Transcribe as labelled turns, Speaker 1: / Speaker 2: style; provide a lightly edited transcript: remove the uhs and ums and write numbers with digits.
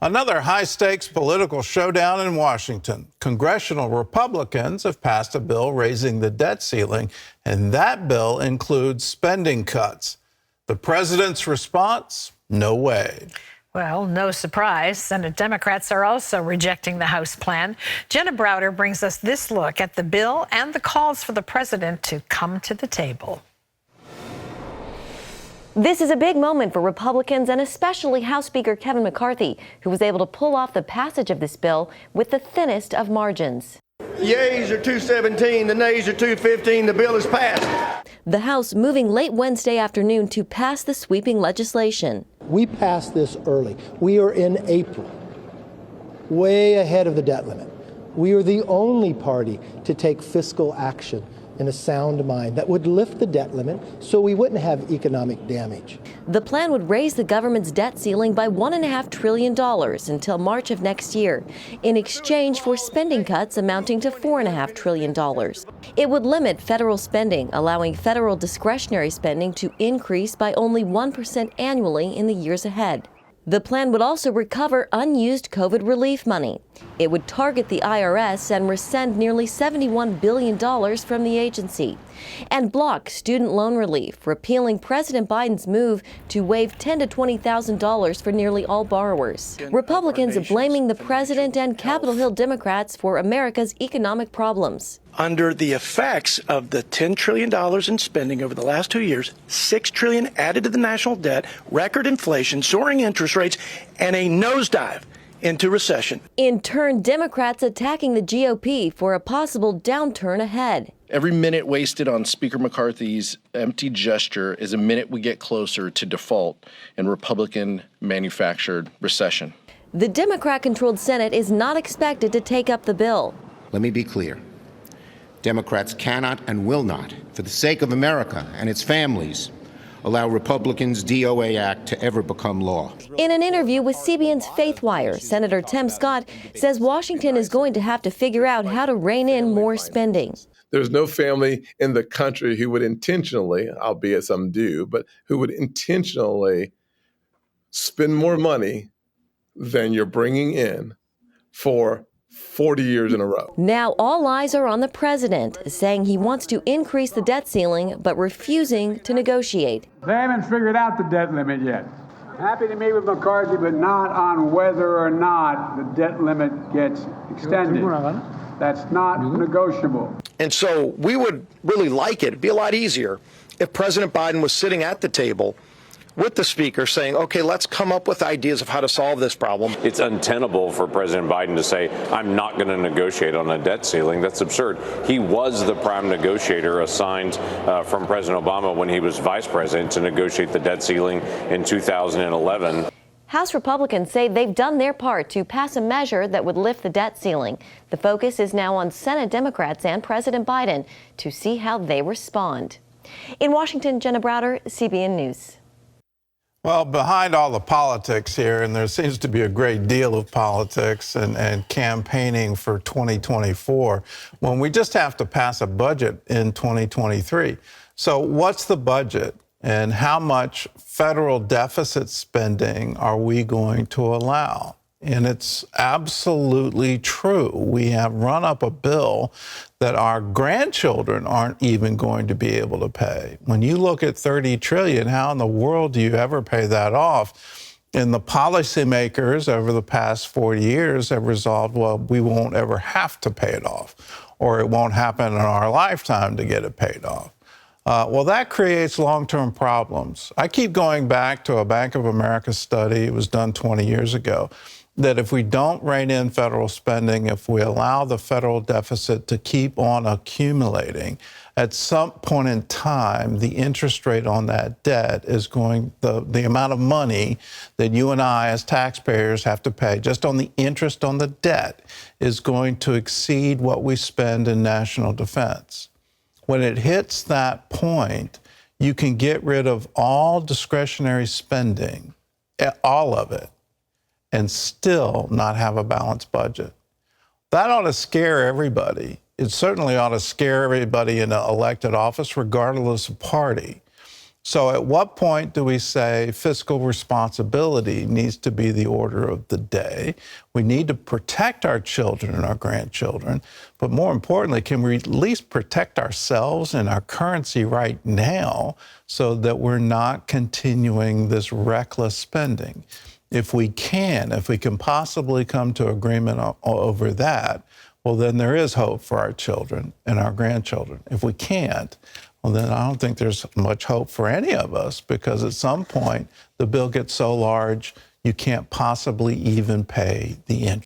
Speaker 1: Another high-stakes political showdown in Washington. Congressional Republicans have passed a bill raising the debt ceiling, and that bill includes spending cuts. The president's response? No way.
Speaker 2: Well, no surprise. Senate Democrats are also rejecting the House plan. Jenna Browder brings us this look at the bill and the calls for the president to come to the table.
Speaker 3: This is a big moment for Republicans and especially House Speaker Kevin McCarthy, who was able to pull off the passage of this bill with the thinnest of margins.
Speaker 4: Yeas are 217, the nays are 215. The bill is passed.
Speaker 3: The House moving late Wednesday afternoon to pass the sweeping legislation.
Speaker 5: We passed this early. We are in April, way ahead of the debt limit. We are the only party to take fiscal action in a sound mind that would lift the debt limit so we wouldn't have economic damage.
Speaker 3: The plan would raise the government's debt ceiling by $1.5 trillion until March of next year, in exchange for spending cuts amounting to $4.5 trillion. It would limit federal spending, allowing federal discretionary spending to increase by only 1% annually in the years ahead. The plan would also recover unused COVID relief money. It would target the IRS and rescind nearly $71 billion from the agency, and block student loan relief, repealing President Biden's move to waive $10,000 to $20,000 for nearly all borrowers. Republicans blaming the president and Capitol Hill Democrats for America's economic problems.
Speaker 4: Under the effects of the $10 trillion in spending over the last 2 years, $6 trillion added to the national debt, record inflation, soaring interest rates, and a nosedive into recession.
Speaker 3: In turn, Democrats attacking the GOP for a possible downturn ahead.
Speaker 6: Every minute wasted on Speaker McCarthy's empty gesture is a minute we get closer to default and Republican-manufactured recession.
Speaker 3: The Democrat-controlled Senate is not expected to take up the bill.
Speaker 7: Let me be clear. Democrats cannot and will not, for the sake of America and its families, allow Republicans' DOA Act to ever become law.
Speaker 3: In an interview with CBN's Faith Wire, Senator Tim Scott says Washington is going to have to figure out how to rein in more spending.
Speaker 8: There's no family in the country who would intentionally, albeit some do, but who would intentionally spend more money than you're bringing in for 40 years in a row.
Speaker 3: Now all eyes are on the president, saying he wants to increase the debt ceiling, but refusing to negotiate.
Speaker 9: They haven't figured out the debt limit yet. Happy to meet with McCarthy, but not on whether or not the debt limit gets extended. That's not negotiable.
Speaker 4: And so we would really like it. It'd be a lot easier if President Biden was sitting at the table with the speaker saying, okay, let's come up with ideas of how to solve this problem.
Speaker 10: It's untenable for President Biden to say, I'm not going to negotiate on a debt ceiling. That's absurd. He was the prime negotiator assigned from President Obama when he was vice president to negotiate the debt ceiling in 2011.
Speaker 3: House Republicans say they've done their part to pass a measure that would lift the debt ceiling. The focus is now on Senate Democrats and President Biden to see how they respond. In Washington, Jenna Browder, CBN News.
Speaker 1: Well, behind all the politics here, and there seems to be a great deal of politics and campaigning for 2024, when we just have to pass a budget in 2023. So what's the budget, and how much federal deficit spending are we going to allow? And it's absolutely true. We have run up a bill that our grandchildren aren't even going to be able to pay. When you look at $30 trillion, how in the world do you ever pay that off? And the policymakers over the past 40 years have resolved, well, we won't ever have to pay it off, or it won't happen in our lifetime to get it paid off. Well, that creates long-term problems. I keep going back to a Bank of America study, it was done 20 years ago, that if we don't rein in federal spending, if we allow the federal deficit to keep on accumulating, at some point in time, the interest rate on that debt is going, the amount of money that you and I as taxpayers have to pay just on the interest on the debt is going to exceed what we spend in national defense. When it hits that point, you can get rid of all discretionary spending, all of it, and still not have a balanced budget. That ought to scare everybody. It certainly ought to scare everybody in an elected office, regardless of party. So at what point do we say fiscal responsibility needs to be the order of the day? We need to protect our children and our grandchildren, but more importantly, can we at least protect ourselves and our currency right now so that we're not continuing this reckless spending? If we can possibly come to agreement over that, well, then there is hope for our children and our grandchildren. If we can't, well, then I don't think there's much hope for any of us, because at some point the bill gets so large you can't possibly even pay the interest.